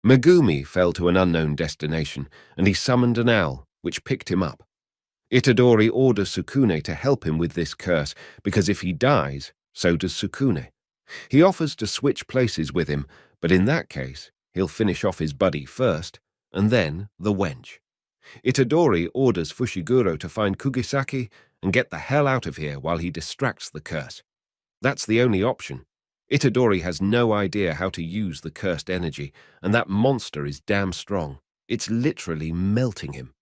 Megumi fell to an unknown destination, and he summoned an owl, which picked him up. Itadori orders Sukuna to help him with this curse, because if he dies, so does Sukuna. He offers to switch places with him, but in that case, he'll finish off his buddy first, and then the wench. Itadori orders Fushiguro to find Kugisaki and get the hell out of here while he distracts the curse. That's the only option. Itadori has no idea how to use the cursed energy, and that monster is damn strong. It's literally melting him.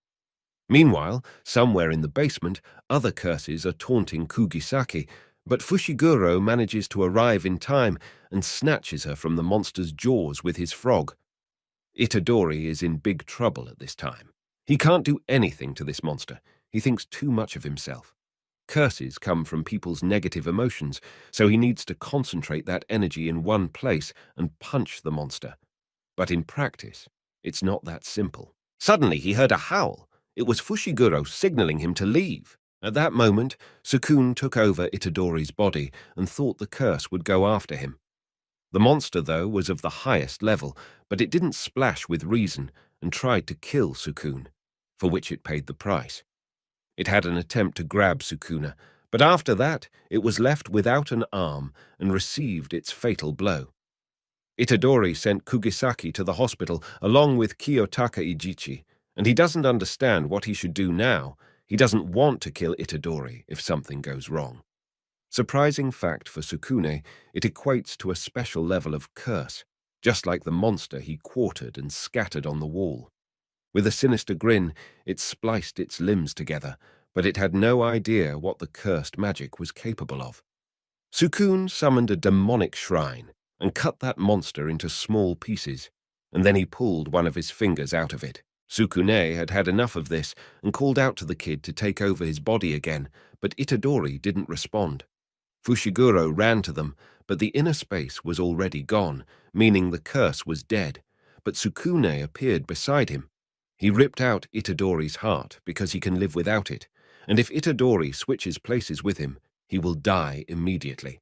Meanwhile, somewhere in the basement, other curses are taunting Kugisaki, but Fushiguro manages to arrive in time and snatches her from the monster's jaws with his frog. Itadori is in big trouble at this time. He can't do anything to this monster. He thinks too much of himself. Curses come from people's negative emotions, so he needs to concentrate that energy in one place and punch the monster. But in practice, it's not that simple. Suddenly he heard a howl. It was Fushiguro signaling him to leave. At that moment, Sukuna took over Itadori's body and thought the curse would go after him. The monster, though, was of the highest level, but it didn't splash with reason and tried to kill Sukuna, for which it paid the price. It had an attempt to grab Sukuna, but after that it was left without an arm and received its fatal blow. Itadori sent Kugisaki to the hospital along with Kiyotaka Ijichi, and he doesn't understand what he should do now. He doesn't want to kill Itadori if something goes wrong. Surprising fact for Sukuna, it equates to a special level of curse, just like the monster he quartered and scattered on the wall. With a sinister grin, it spliced its limbs together, but it had no idea what the cursed magic was capable of. Sukuna summoned a demonic shrine and cut that monster into small pieces, and then he pulled one of his fingers out of it. Sukuna had had enough of this and called out to the kid to take over his body again, but Itadori didn't respond. Fushiguro ran to them, but the inner space was already gone, meaning the curse was dead, but Sukuna appeared beside him. He ripped out Itadori's heart because he can live without it, and if Itadori switches places with him, he will die immediately.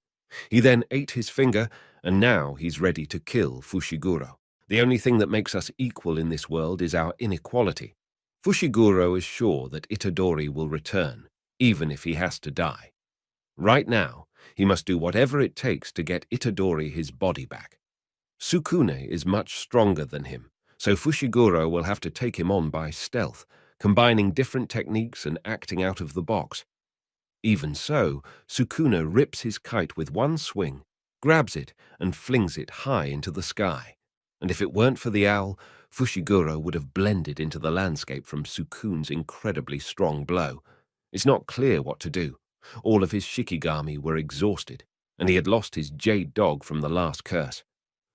He then ate his finger, and now he's ready to kill Fushiguro. The only thing that makes us equal in this world is our inequality. Fushiguro is sure that Itadori will return, even if he has to die. Right now, he must do whatever it takes to get Itadori his body back. Sukuna is much stronger than him, so Fushiguro will have to take him on by stealth, combining different techniques and acting out of the box. Even so, Sukuna rips his kite with one swing, grabs it, and flings it high into the sky. And if it weren't for the owl, Fushiguro would have blended into the landscape from Sukuna's incredibly strong blow. It's not clear what to do. All of his shikigami were exhausted, and he had lost his jade dog from the last curse.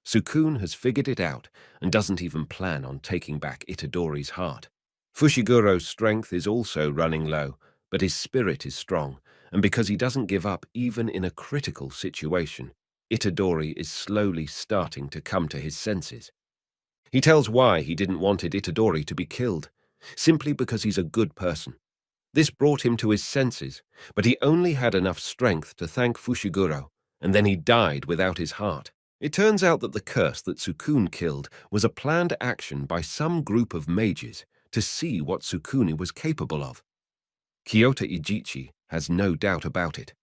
Sukuna has figured it out and doesn't even plan on taking back Itadori's heart. Fushiguro's strength is also running low, but his spirit is strong, and because he doesn't give up even in a critical situation, Itadori is slowly starting to come to his senses. He tells why he didn't want Itadori to be killed, simply because he's a good person. This brought him to his senses, but he only had enough strength to thank Fushiguro, and then he died without his heart. It turns out that the curse that Sukuna killed was a planned action by some group of mages to see what Sukuna was capable of. Kyoto Ijichi has no doubt about it.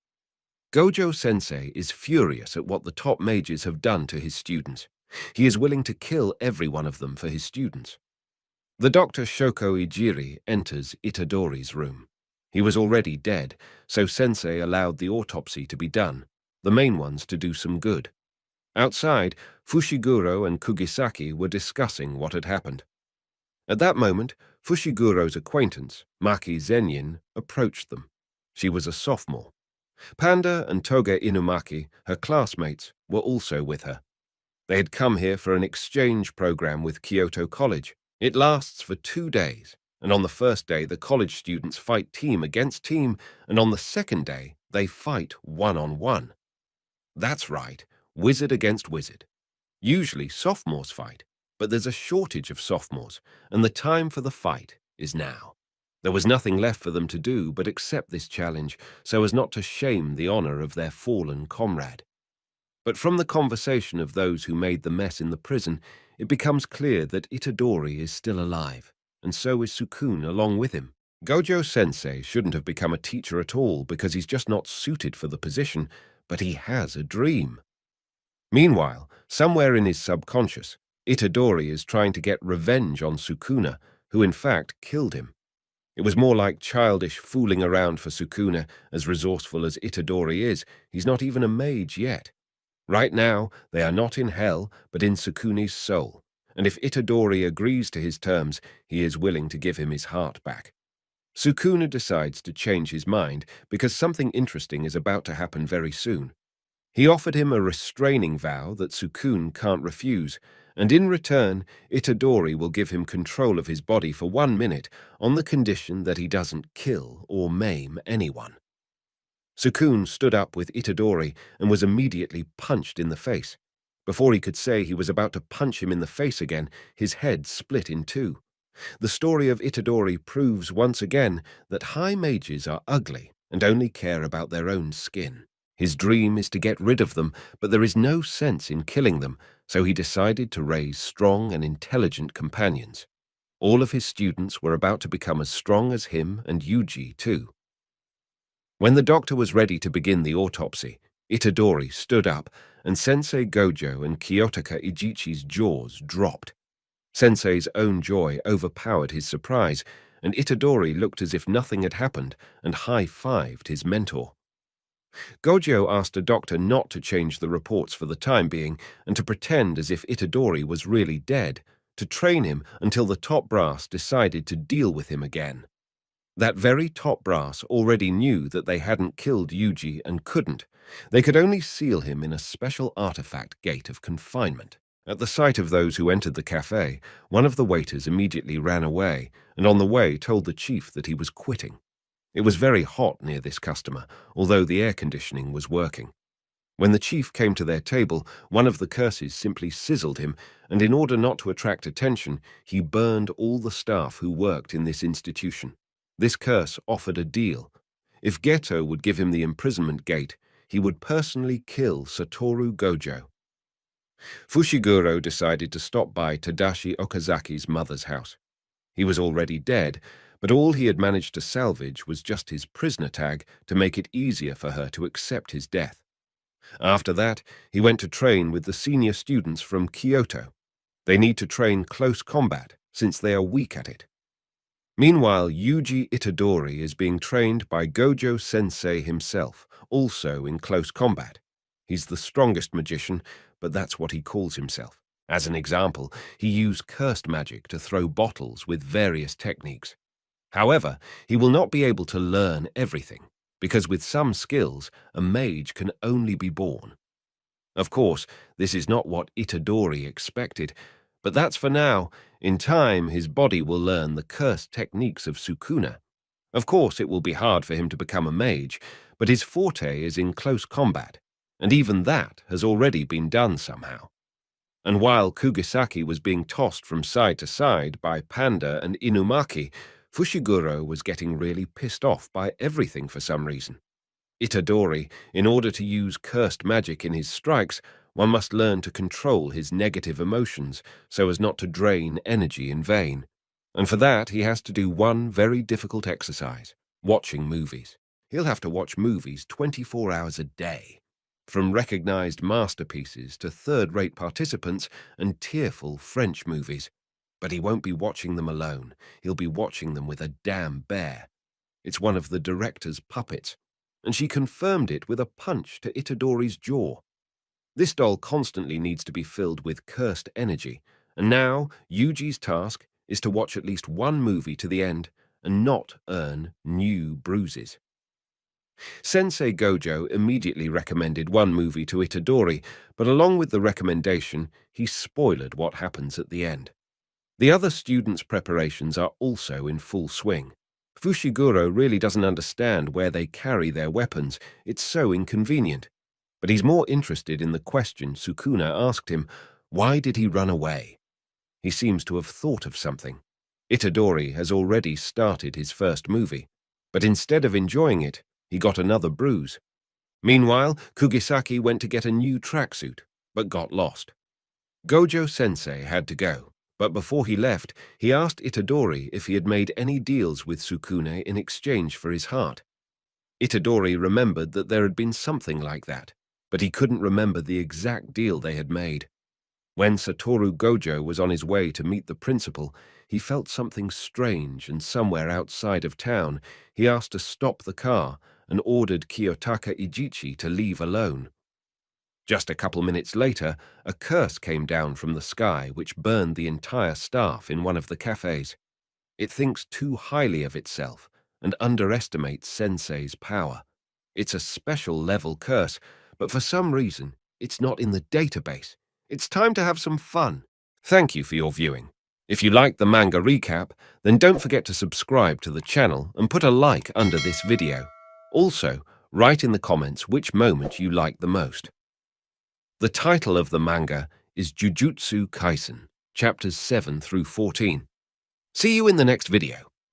Gojo-sensei is furious at what the top mages have done to his students. He is willing to kill every one of them for his students. The Dr. Shoko Ijiri enters Itadori's room. He was already dead, so Sensei allowed the autopsy to be done, the main ones to do some good. Outside, Fushiguro and Kugisaki were discussing what had happened. At that moment, Fushiguro's acquaintance, Maki Zenyin, approached them. She was a sophomore. Panda and Toga Inumaki, her classmates, were also with her. They had come here for an exchange program with Kyoto College. It lasts for 2 days, and on the first day the college students fight team against team, and on the second day they fight one-on-one. That's right, wizard against wizard. Usually sophomores fight, but there's a shortage of sophomores, and the time for the fight is now. There was nothing left for them to do but accept this challenge so as not to shame the honor of their fallen comrade. But from the conversation of those who made the mess in the prison, it becomes clear that Itadori is still alive, and so is Sukuna along with him. Gojo-sensei shouldn't have become a teacher at all because he's just not suited for the position, but he has a dream. Meanwhile, somewhere in his subconscious, Itadori is trying to get revenge on Sukuna, who in fact killed him. It was more like childish fooling around for Sukuna. As resourceful as Itadori is, he's not even a mage yet. Right now, they are not in hell, but in Sukuna's soul, and if Itadori agrees to his terms, he is willing to give him his heart back. Sukuna decides to change his mind because something interesting is about to happen very soon. He offered him a restraining vow that Sukuna can't refuse, and in return, Itadori will give him control of his body for 1 minute on the condition that he doesn't kill or maim anyone. Sukuna stood up with Itadori and was immediately punched in the face. Before he could say he was about to punch him in the face again, his head split in two. The story of Itadori proves once again that high mages are ugly and only care about their own skin. His dream is to get rid of them, but there is no sense in killing them, so he decided to raise strong and intelligent companions. All of his students were about to become as strong as him and Yuji too. When the doctor was ready to begin the autopsy, Itadori stood up and Sensei Gojo and Kiyotaka Ijichi's jaws dropped. Sensei's own joy overpowered his surprise, and Itadori looked as if nothing had happened and high-fived his mentor. Gojo asked a doctor not to change the reports for the time being and to pretend as if Itadori was really dead, to train him until the top brass decided to deal with him again. That very top brass already knew that they hadn't killed Yuji and couldn't. They could only seal him in a special artifact gate of confinement. At the sight of those who entered the cafe, one of the waiters immediately ran away and on the way told the chief that he was quitting. It was very hot near this customer, although the air conditioning was working. When the chief came to their table, one of the curses simply sizzled him, and in order not to attract attention, he burned all the staff who worked in this institution. This curse offered a deal. If Geto would give him the imprisonment gate, he would personally kill Satoru Gojo. Fushiguro decided to stop by Tadashi Okazaki's mother's house. He was already dead, but all he had managed to salvage was just his prisoner tag to make it easier for her to accept his death. After that, he went to train with the senior students from Kyoto. They need to train close combat, since they are weak at it. Meanwhile, Yuji Itadori is being trained by Gojo-sensei himself, also in close combat. He's the strongest magician, but that's what he calls himself. As an example, he used cursed magic to throw bottles with various techniques. However, he will not be able to learn everything, because with some skills, a mage can only be born. Of course, this is not what Itadori expected, but that's for now. In time, his body will learn the cursed techniques of Sukuna. Of course, it will be hard for him to become a mage, but his forte is in close combat, and even that has already been done somehow. And while Kugisaki was being tossed from side to side by Panda and Inumaki, Fushiguro was getting really pissed off by everything for some reason. Itadori, in order to use cursed magic in his strikes, one must learn to control his negative emotions so as not to drain energy in vain. And for that, he has to do one very difficult exercise: watching movies. He'll have to watch movies 24 hours a day, from recognized masterpieces to third-rate participants and tearful French movies. But he won't be watching them alone. He'll be watching them with a damn bear. It's one of the director's puppets, and she confirmed it with a punch to Itadori's jaw. This doll constantly needs to be filled with cursed energy, and now Yuji's task is to watch at least one movie to the end and not earn new bruises. Sensei Gojo immediately recommended one movie to Itadori, but along with the recommendation, he spoiled what happens at the end. The other students' preparations are also in full swing. Fushiguro really doesn't understand where they carry their weapons. It's so inconvenient. But he's more interested in the question Sukuna asked him: why did he run away? He seems to have thought of something. Itadori has already started his first movie, but instead of enjoying it, he got another bruise. Meanwhile, Kugisaki went to get a new tracksuit, but got lost. Gojo-sensei had to go, but before he left, he asked Itadori if he had made any deals with Sukuna in exchange for his heart. Itadori remembered that there had been something like that, but he couldn't remember the exact deal they had made. When Satoru Gojo was on his way to meet the principal, he felt something strange, and somewhere outside of town, he asked to stop the car and ordered Kiyotaka Ijichi to leave alone. Just a couple minutes later, a curse came down from the sky which burned the entire staff in one of the cafes. It thinks too highly of itself and underestimates Sensei's power. It's a special level curse, but for some reason, it's not in the database. It's time to have some fun. Thank you for your viewing. If you liked the manga recap, then don't forget to subscribe to the channel and put a like under this video. Also, write in the comments which moment you liked the most. The title of the manga is Jujutsu Kaisen, chapters 7 through 14. See you in the next video.